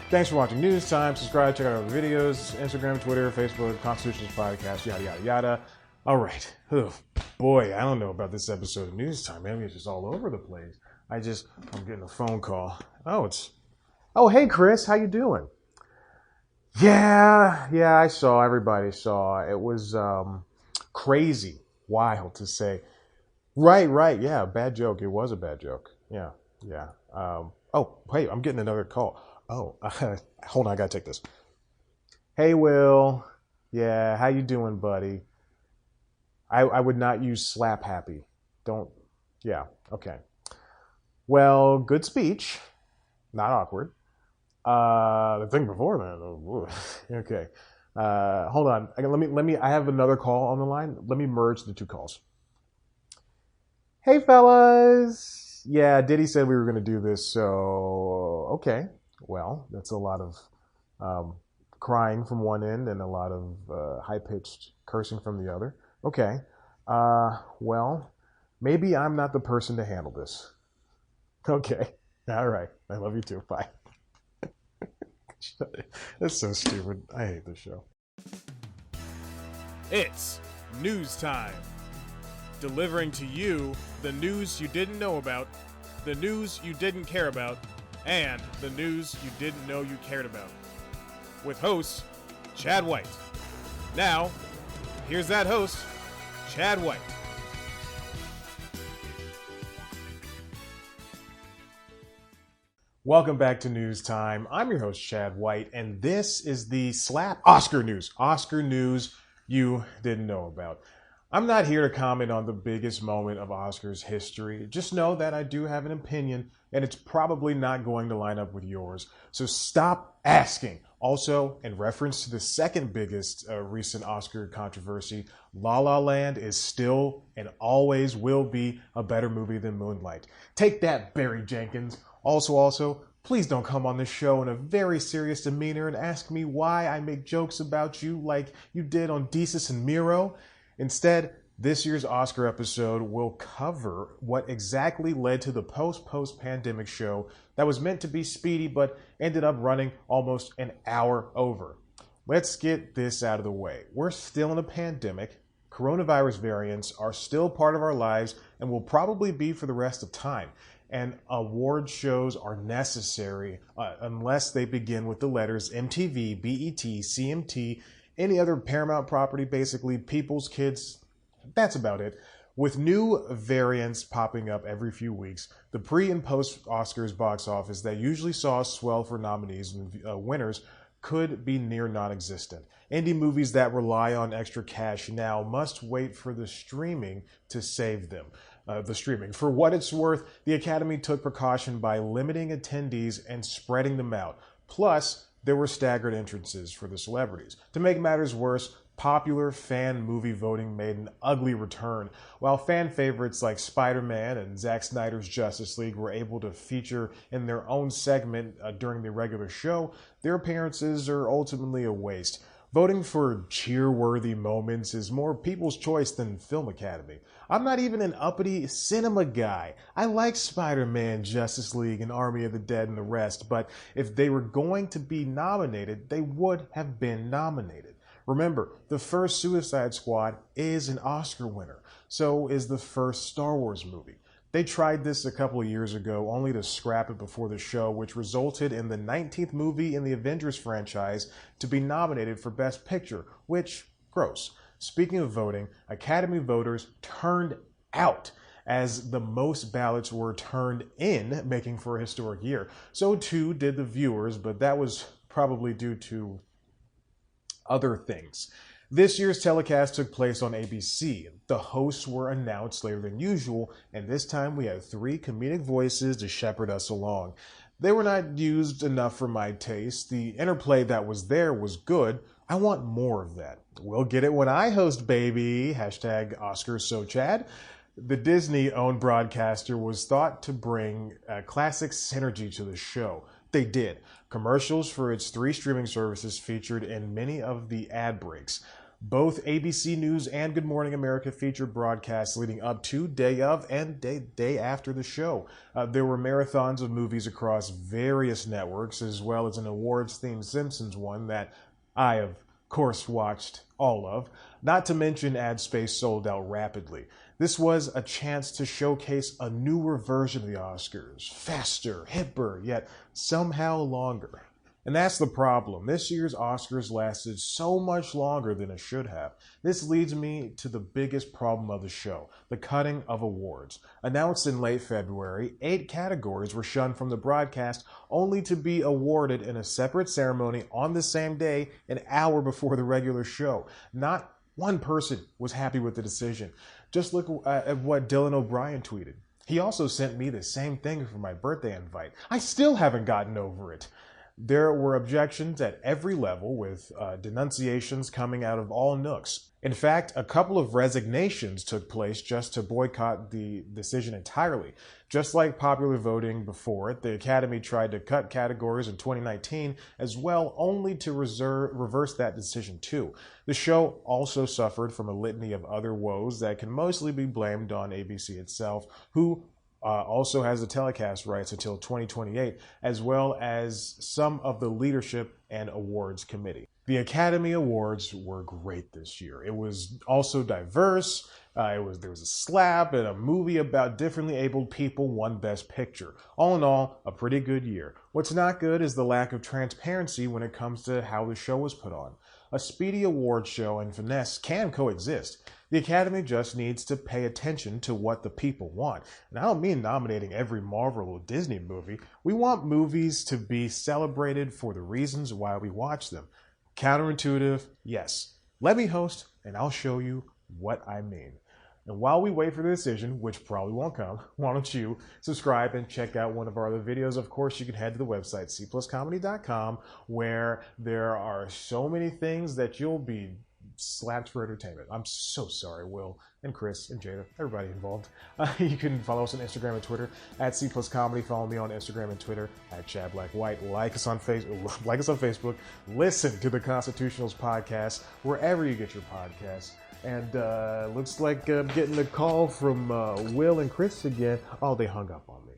Thanks for watching News Time. Subscribe, check out our videos, Instagram, Twitter, Facebook, Constitutions Podcast, yada, yada, yada. All right. Boy, I don't know about this episode of News Time. Maybe it's just all over the place. I'm getting a phone call. Hey, Chris, how you doing? Yeah, everybody saw. It was crazy, wild to say. Right, yeah, bad joke. It was a bad joke. Yeah. Hey, I'm getting another call. Hold on, I gotta take this. Hey, Will. Yeah, how you doing, buddy? I would not use slap happy. Don't. Yeah, okay. Well, good speech. Not awkward. The thing before that. Okay. Hold on. Let me. I have another call on the line. Let me merge the two calls. Hey, fellas. Yeah, Diddy said we were going to do this, so okay. Well, that's a lot of crying from one end and a lot of high-pitched cursing from the other. Okay. Well, maybe I'm not the person to handle this. Okay. All right. I love you too. Bye. That's so stupid. I hate this show. It's news time. Delivering to you the news you didn't know about, the news you didn't care about, and the news you didn't know you cared about. With host, Chad White. Now, here's that host, Chad White. Welcome back to News Time. I'm your host, Chad White, and this is the Slap Oscar news. Oscar news you didn't know about. I'm not here to comment on the biggest moment of Oscars history. Just know that I do have an opinion, and it's probably not going to line up with yours. So stop asking. Also, in reference to the second biggest recent Oscar controversy, La La Land is still and always will be a better movie than Moonlight. Take that, Barry Jenkins. Also, please don't come on this show in a very serious demeanor and ask me why I make jokes about you like you did on Desus and Mero. Instead, this year's Oscar episode will cover what exactly led to the post-pandemic show that was meant to be speedy but ended up running almost an hour over. Let's get this out of the way. We're still in a pandemic. Coronavirus variants are still part of our lives and will probably be for the rest of time. And award shows are necessary unless they begin with the letters MTV, BET, CMT, any other Paramount property, basically, People's Kids. That's about it. With new variants popping up every few weeks, the pre- and post-Oscars box office that usually saw swell for nominees and winners could be near non-existent. Indie movies that rely on extra cash now must wait for the streaming to save them. For what it's worth, the Academy took precaution by limiting attendees and spreading them out. Plus, there were staggered entrances for the celebrities. To make matters worse, popular fan movie voting made an ugly return. While fan favorites like Spider-Man and Zack Snyder's Justice League were able to feature in their own segment during the regular show, their appearances are ultimately a waste. Voting for cheer-worthy moments is more people's choice than Film Academy. I'm not even an uppity cinema guy. I like Spider-Man, Justice League, and Army of the Dead and the rest, but if they were going to be nominated, they would have been nominated. Remember, the first Suicide Squad is an Oscar winner. So is the first Star Wars movie. They tried this a couple of years ago, only to scrap it before the show, which resulted in the 19th movie in the Avengers franchise to be nominated for Best Picture, which, gross. Speaking of voting, Academy voters turned out as the most ballots were turned in, making for a historic year. So too did the viewers, but that was probably due to other things. This year's telecast took place on ABC. The hosts were announced later than usual, and this time we had 3 comedic voices to shepherd us along. They were not used enough for my taste. The interplay that was there was good. I want more of that. We'll get it when I host, baby. Hashtag OscarsSoChad. The Disney-owned broadcaster was thought to bring classic synergy to the show. They did. Commercials for its 3 streaming services featured in many of the ad breaks. Both ABC News and Good Morning America featured broadcasts leading up to, day of, and day after the show. There were marathons of movies across various networks, as well as an awards-themed Simpsons one that I, of course, watched all of. Not to mention ad space sold out rapidly. This was a chance to showcase a newer version of the Oscars. Faster, hipper, yet somehow longer. And that's the problem. This year's Oscars lasted so much longer than it should have. This leads me to the biggest problem of the show, the cutting of awards. Announced in late February, 8 categories were shunned from the broadcast, only to be awarded in a separate ceremony on the same day, an hour before the regular show. Not one person was happy with the decision. Just look at what Dylan O'Brien tweeted. He also sent me the same thing for my birthday invite. I still haven't gotten over it. There were objections at every level, with denunciations coming out of all nooks. In fact, a couple of resignations took place just to boycott the decision entirely. Just like popular voting before it, the Academy tried to cut categories in 2019 as well, only to reverse that decision too. The show also suffered from a litany of other woes that can mostly be blamed on ABC itself, who also has the telecast rights until 2028, as well as some of the leadership and awards committee. The Academy Awards were great this year. It was also diverse. There was a slap, and a movie about differently abled people won Best Picture. All in all, a pretty good year. What's not good is the lack of transparency when it comes to how the show was put on. A speedy award show and finesse can coexist. The Academy just needs to pay attention to what the people want. And I don't mean nominating every Marvel or Disney movie. We want movies to be celebrated for the reasons why we watch them. Counterintuitive, yes. Let me host, and I'll show you what I mean. And while we wait for the decision, which probably won't come, why don't you subscribe and check out one of our other videos. Of course, you can head to the website, cpluscomedy.com, where there are so many things that you'll be slapped for entertainment. I'm so sorry, Will and Chris and Jada, everybody involved. You can follow us on Instagram and Twitter at cpluscomedy. Follow me on Instagram and Twitter at ChadBlackWhite. Like us on Facebook. Listen to the Constitutionals podcast wherever you get your podcasts. And looks like I'm getting a call from Will and Chris again. Oh, they hung up on me.